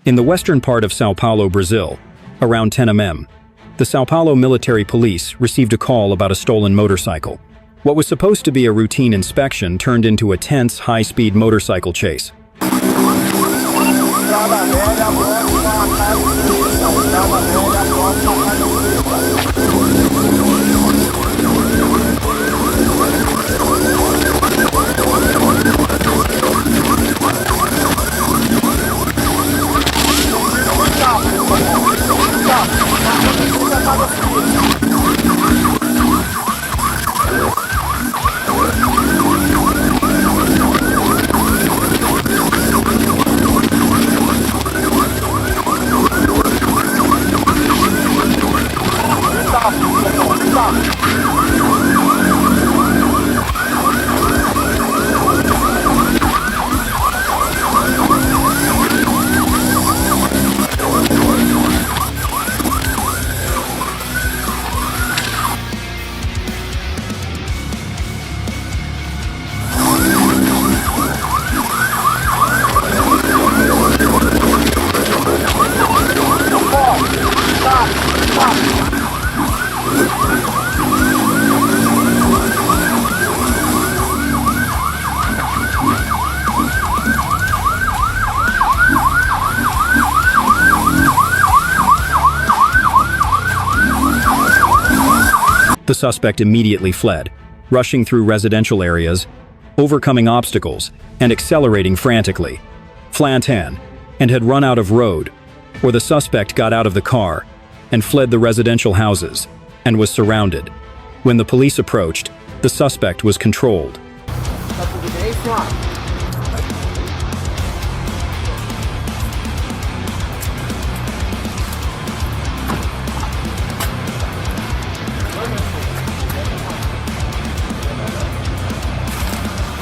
In the western part of São Paulo, Brazil, around 10 m, the São Paulo military police received a call about a stolen motorcycle. What was supposed to be a routine inspection turned into a tense, high-speed motorcycle chase. The suspect immediately fled, rushing through residential areas, overcoming obstacles, and accelerating frantically. Flantan, and had run out of road, or the suspect got out of the car and fled the residential houses and was surrounded. When the police approached, the suspect was controlled.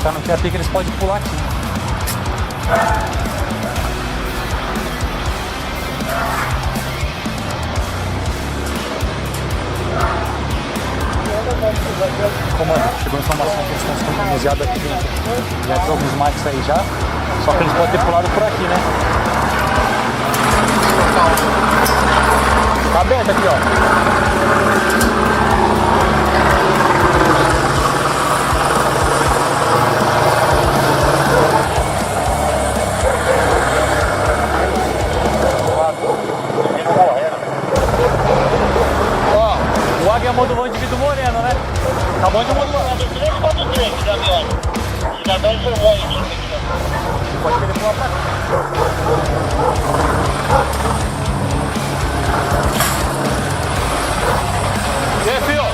Tá, não quer abrir que eles podem pular aqui. Comando, chegou a informação que eles estão sendo organizados aqui dentro. Já tem alguns mates aí já, só que eles podem ter pulado por aqui, né? Tá aberto aqui, ó. Modulou indivíduo moreno, né? Tá bom de modular. Pode querer pular pra cá. E aí, filho?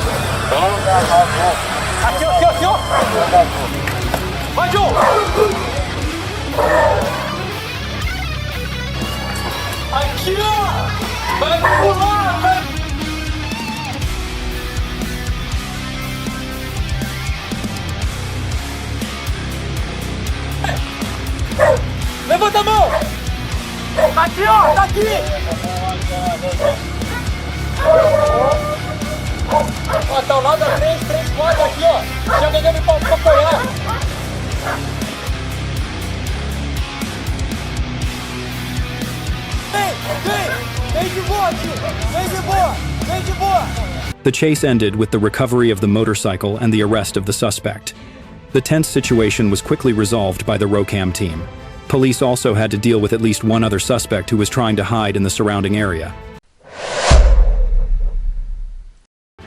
Aqui, aqui, aqui, ó. Vai, João! Aqui, ó! Vai pular, vai! Levanta a mão! Tá aqui, ó! Tá aqui! Ó, tá ao lado da 3, 4 aqui, ó! Já ganhei pra apoiar! Vem de boa, tio! Vem de boa! Vem de boa! The chase ended with the recovery of the motorcycle and the arrest of the suspect. The tense situation was quickly resolved by the ROCAM team. Police also had to deal with at least one other suspect who was trying to hide in the surrounding area.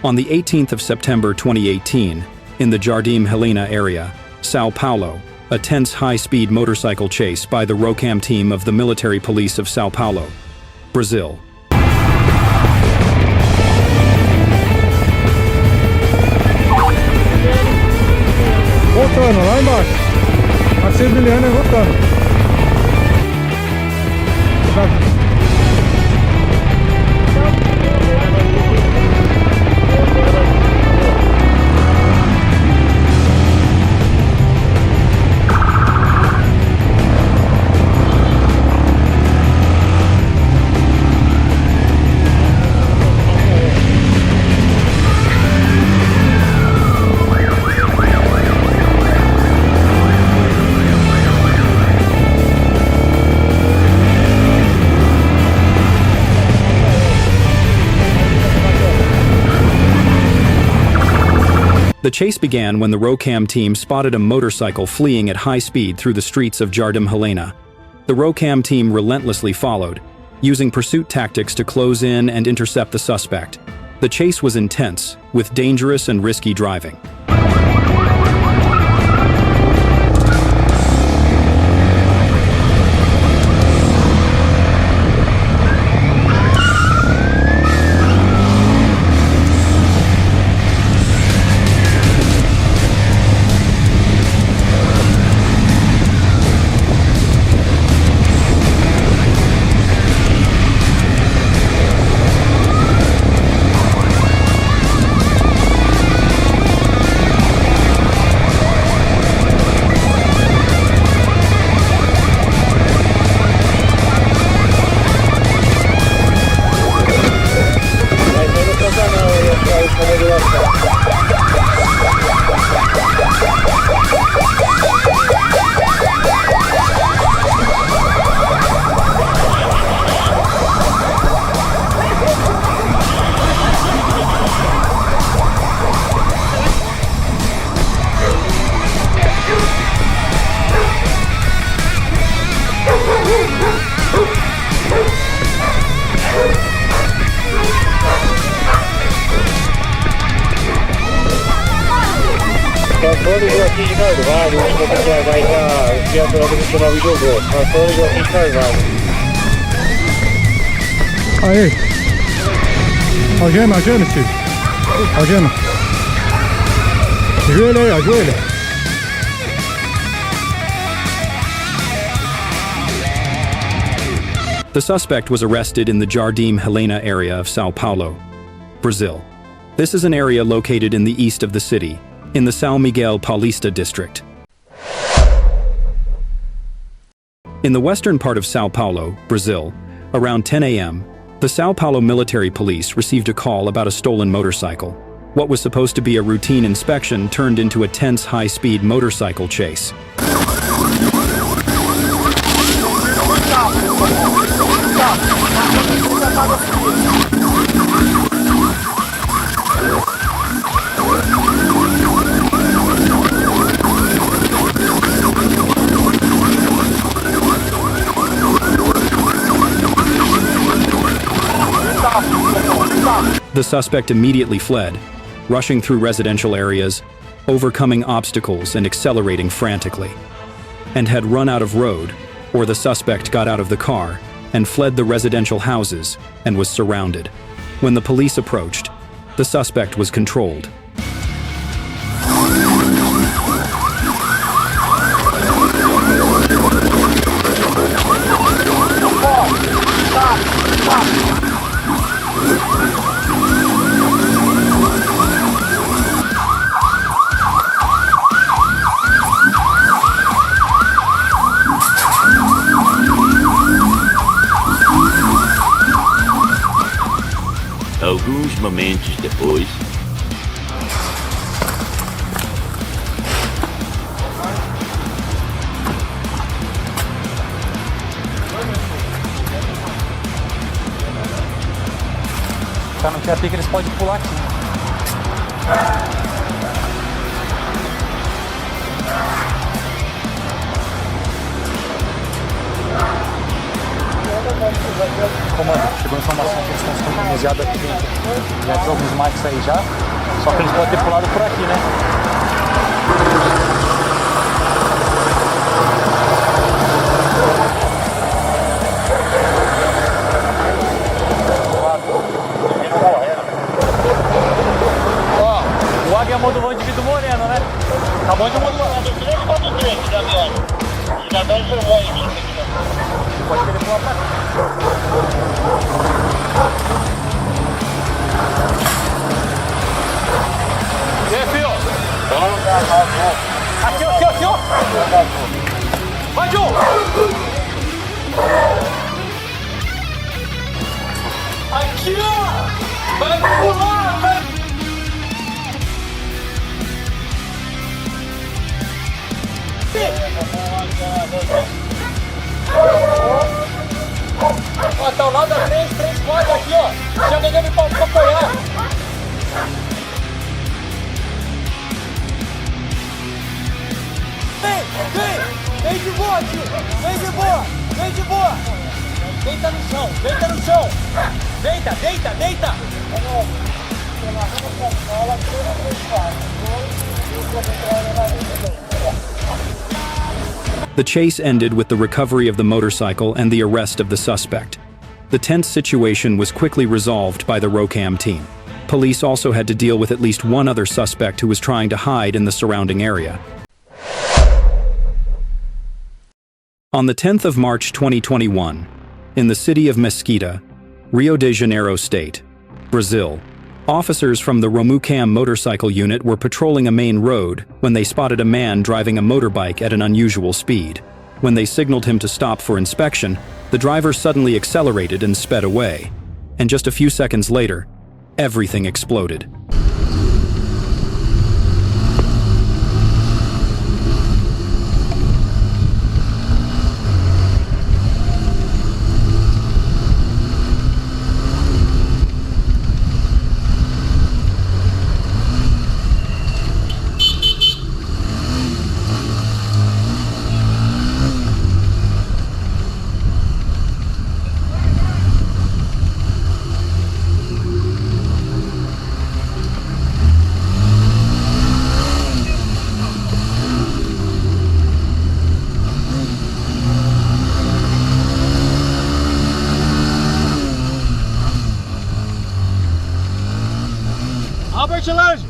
On the 18th of September 2018, in the Jardim Helena area, São Paulo, a tense high-speed motorcycle chase by the ROCAM team of the military police of São Paulo, Brazil. Voltando, lá embaixo. Maximiliano voltando. The chase began when the ROCAM team spotted a motorcycle fleeing at high speed through the streets of Jardim Helena. The ROCAM team relentlessly followed, using pursuit tactics to close in and intercept the suspect. The chase was intense, with dangerous and risky driving. Controle aqui de Carvalho, o último vai dar viatura do 29 jogou. Controle aqui de Carvalho. Aí. Algema, Steve. Algema. Ajoelha aí, ajoelha. The suspect was arrested in the Jardim Helena area of São Paulo, Brazil. This is an area located in the east of the city, in the São Miguel Paulista district. In the western part of São Paulo, Brazil, around 10 a.m., the São Paulo military police received a call about a stolen motorcycle. What was supposed to be a routine inspection turned into a tense high-speed motorcycle chase. The suspect immediately fled, rushing through residential areas, overcoming obstacles and accelerating frantically, and had run out of road, or the suspect got out of the car and fled the residential houses and was surrounded. When the police approached, the suspect was controlled. Alguns momentos depois, Tá, não quer pique, eles podem pular aqui. Comando, chegou a informação que eles estão sendo demasiado aqui dentro. Já tem alguns marcos aí já, só que eles podem ter pulado por aqui, né? Ó, o Águia modulou o indivíduo moreno, né? Acabou de modular. 343 da minha. Cidadão informou em mim. Pode querer pular pra cá. E aí, filho? Aqui, ó, aqui, ó, aqui, ó. Vai, Joe! Aqui, ó! Vai pular, vai! Ó, tá ao lado da 3, 3, 4 aqui, ó. Já ganhou pra apoiar. Vem de boa, tio! Vem de boa! Vem de boa! Deita no chão! Deita no chão! Deita, deita, deita! The chase ended with the recovery of the motorcycle and the arrest of the suspect. The tense situation was quickly resolved by the ROCAM team. Police also had to deal with at least one other suspect who was trying to hide in the surrounding area. On the 10th of March 2021, in the city of Mesquita, Rio de Janeiro State, Brazil, officers from the ROCAM motorcycle unit were patrolling a main road when they spotted a man driving a motorbike at an unusual speed. When they signaled him to stop for inspection, the driver suddenly accelerated and sped away. And just a few seconds later, everything exploded. Albert Lange!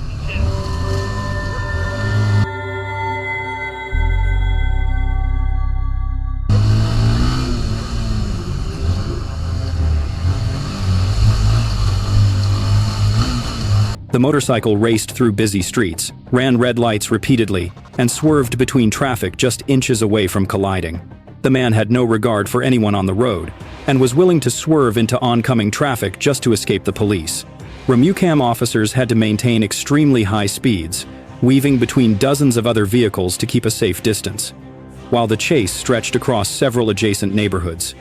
The motorcycle raced through busy streets, ran red lights repeatedly, and swerved between traffic just inches away from colliding. The man had no regard for anyone on the road, and was willing to swerve into oncoming traffic just to escape the police. ROCAM officers had to maintain extremely high speeds, weaving between dozens of other vehicles to keep a safe distance, while the chase stretched across several adjacent neighborhoods.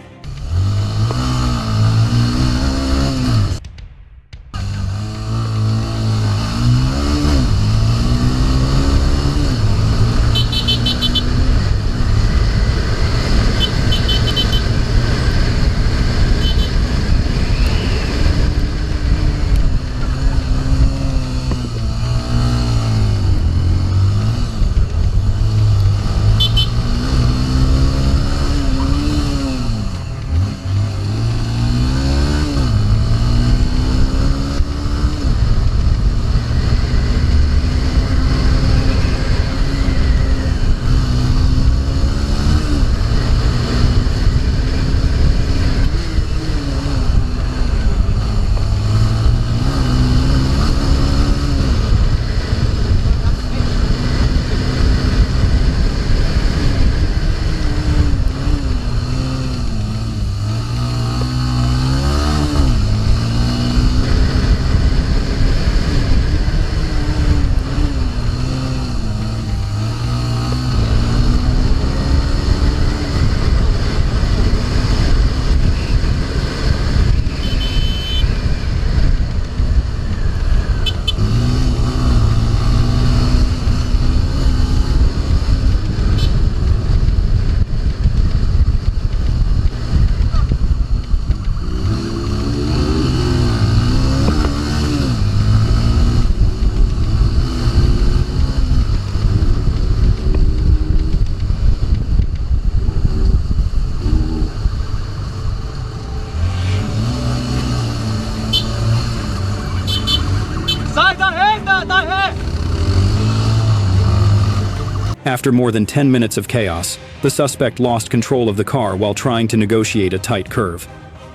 After more than 10 minutes of chaos, the suspect lost control of the car while trying to negotiate a tight curve.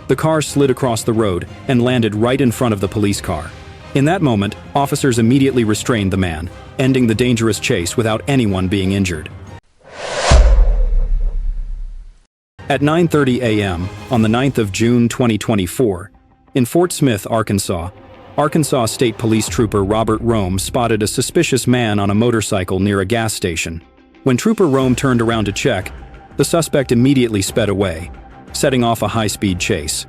The car slid across the road and landed right in front of the police car. In that moment, officers immediately restrained the man, ending the dangerous chase without anyone being injured. At 9:30 a.m. on the 9th of June 2024, in Fort Smith, Arkansas State Police Trooper Robert Rome spotted a suspicious man on a motorcycle near a gas station. When Trooper Rome turned around to check, the suspect immediately sped away, setting off a high-speed chase.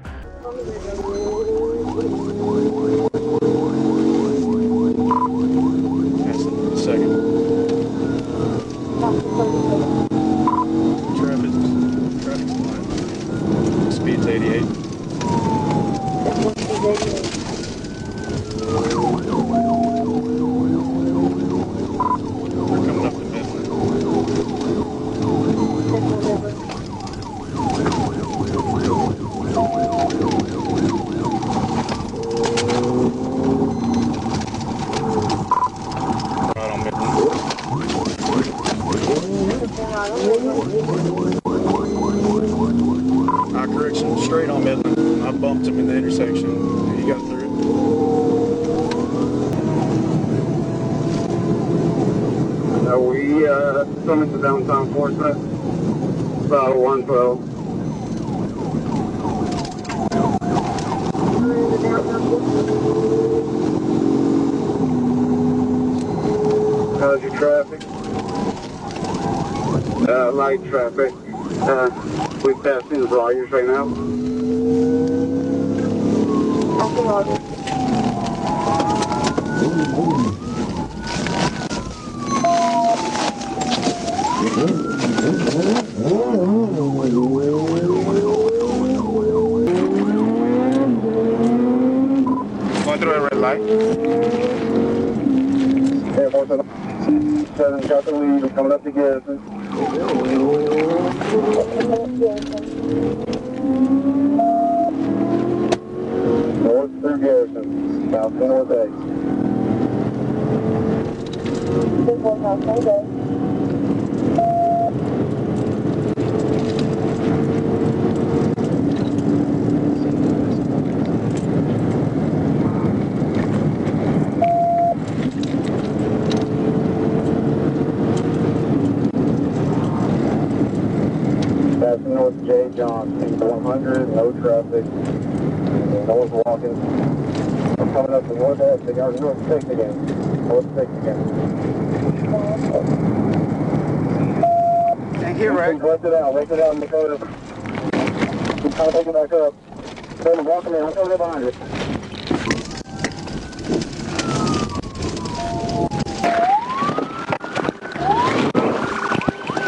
East 88. Coming up to Midland. Right on Midland. Correction, straight on Midland. I bumped him in the intersection. He got through. We coming to downtown Portsmouth, about 112. How's your traffic? Light traffic. We passing Rogers right now. Going through a red light. Airport 7 got the lead. We're coming up to Garrison. North through Garrison, south to North Egg. Passing North J. Johnson, 100, no traffic. No one's walking. I'm coming up to North Exit, or North 6 again. North 6 again. Thank you, Rick. Left it out in Dakota. I'm trying to take it back up. I'm walking in, I'm coming up behind you.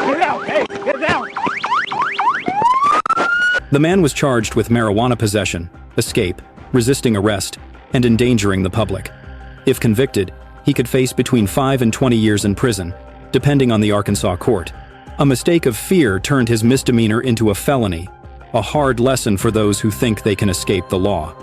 Get down! Hey, get down! The man was charged with marijuana possession, escape, resisting arrest, and endangering the public. If convicted, he could face between 5 and 20 years in prison, depending on the Arkansas court. A mistake of fear turned his misdemeanor into a felony, a hard lesson for those who think they can escape the law.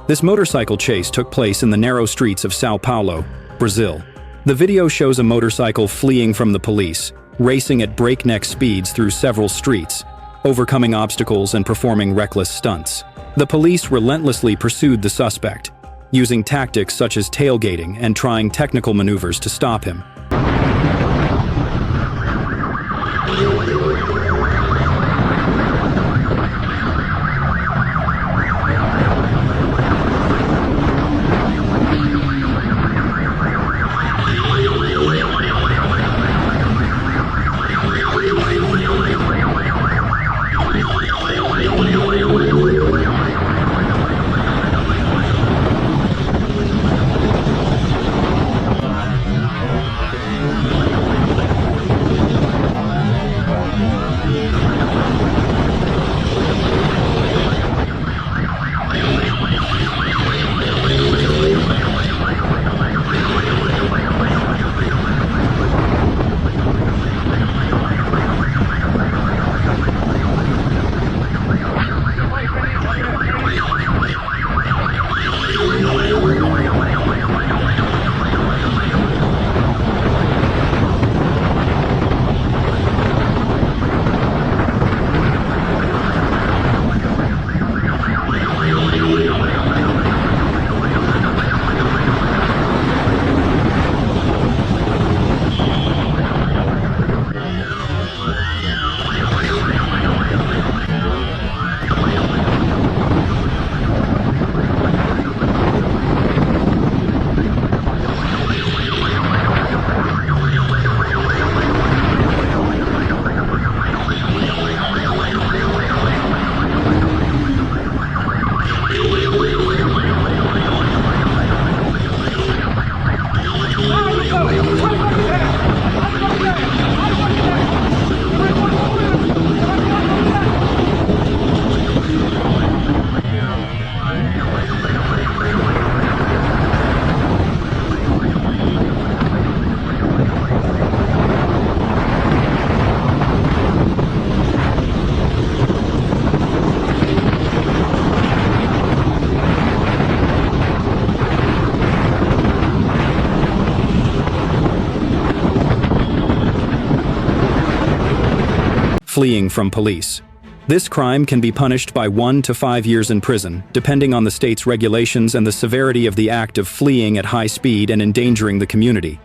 This motorcycle chase took place in the narrow streets of São Paulo, Brazil. The video shows a motorcycle fleeing from the police, racing at breakneck speeds through several streets, overcoming obstacles and performing reckless stunts. The police relentlessly pursued the suspect, using tactics such as tailgating and trying technical maneuvers to stop him. fleeing from police. This crime can be punished by 1 to 5 years in prison, depending on the state's regulations and the severity of the act of fleeing at high speed and endangering the community.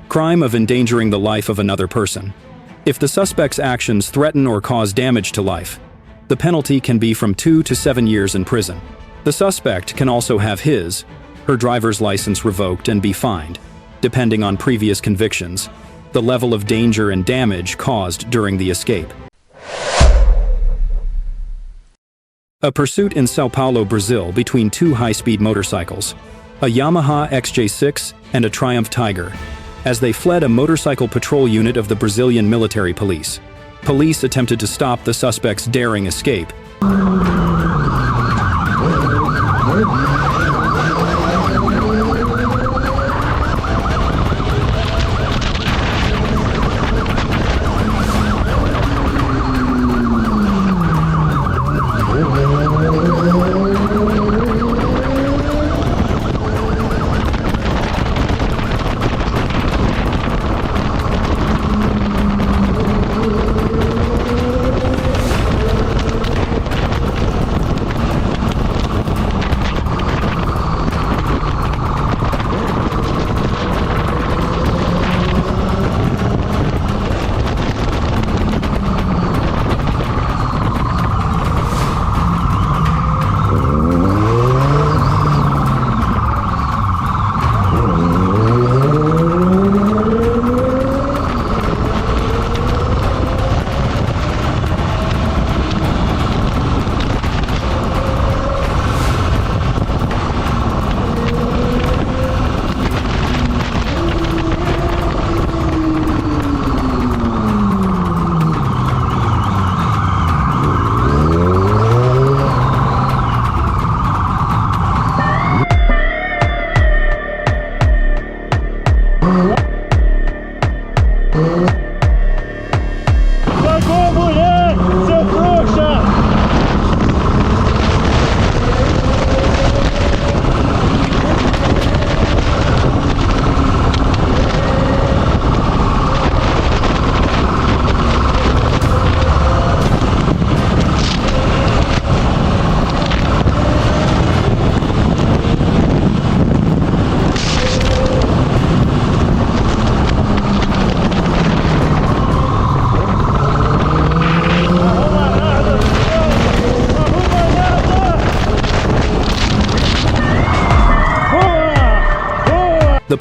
Crime of endangering the life of another person. If the suspect's actions threaten or cause damage to life, the penalty can be from 2 to 7 years in prison. The suspect can also have her driver's license revoked and be fined, depending on previous convictions, the level of danger and damage caused during the escape. A pursuit in São Paulo, Brazil between 2 high-speed motorcycles, a Yamaha XJ6 and a Triumph Tiger, as they fled a motorcycle patrol unit of the Brazilian military police. Police attempted to stop the suspect's daring escape.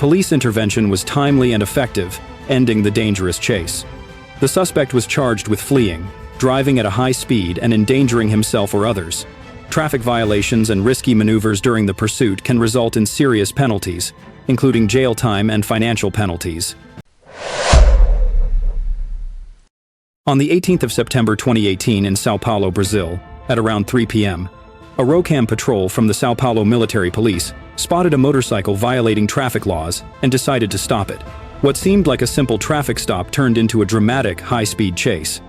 police intervention was timely and effective, ending the dangerous chase. The suspect was charged with fleeing, driving at a high speed and endangering himself or others. Traffic violations and risky maneuvers during the pursuit can result in serious penalties, including jail time and financial penalties. On the 18th of September 2018 in São Paulo, Brazil, at around 3 p.m., a ROCAM patrol from the São Paulo Military Police spotted a motorcycle violating traffic laws and decided to stop it. What seemed like a simple traffic stop turned into a dramatic, high-speed chase.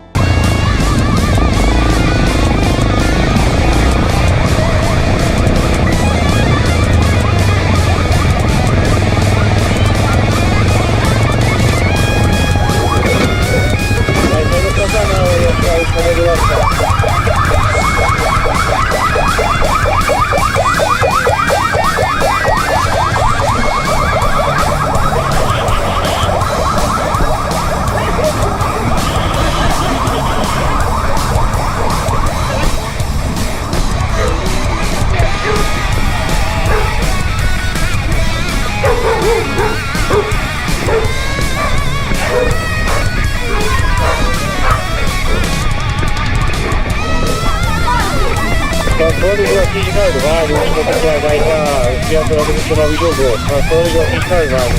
Controle aqui de Carvalho, o último que vai estar viatura do 29 jogou. Controle aqui de Carvalho.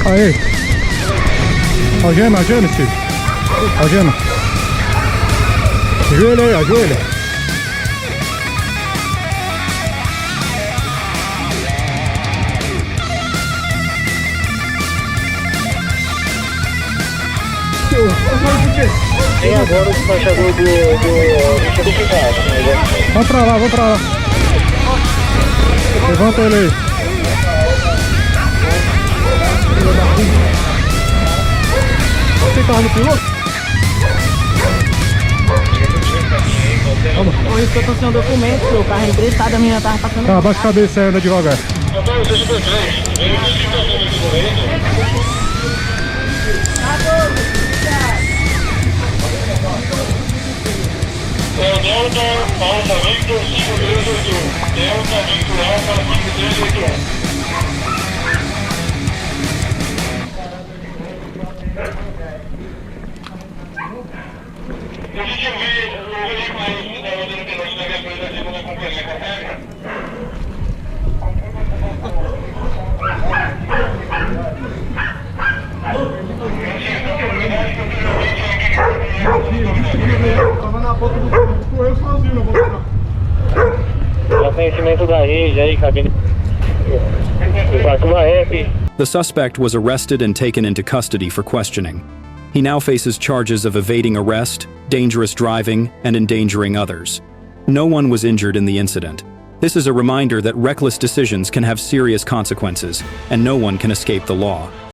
Aí. Algema, Steve. Algema. Ajoelha aí, ajoelha. Tem agora o despachador do Vamos pra lá, vamos pra lá. Levanta ele aí. Você tava no piloto? Por isso que eu tô sem o documento, o carro é emprestado, a menina tava passando. Tá, abaixa a cabeça aí, anda devagar. Delta Alfa Victor 5381. Delta Victor Alfa 5381. Deixa eu ver o veículo aí que está rodando pela cidade da coisa de uma companhia carrega. Tava na boca do carro, correu sozinho na boca do carro. Já conhecimento da rede aí, cabine. Uma F. The suspect was arrested and taken into custody for questioning. He now faces charges of evading arrest, dangerous driving, and endangering others. No one was injured in the incident. This is a reminder that reckless decisions can have serious consequences, and no one can escape the law.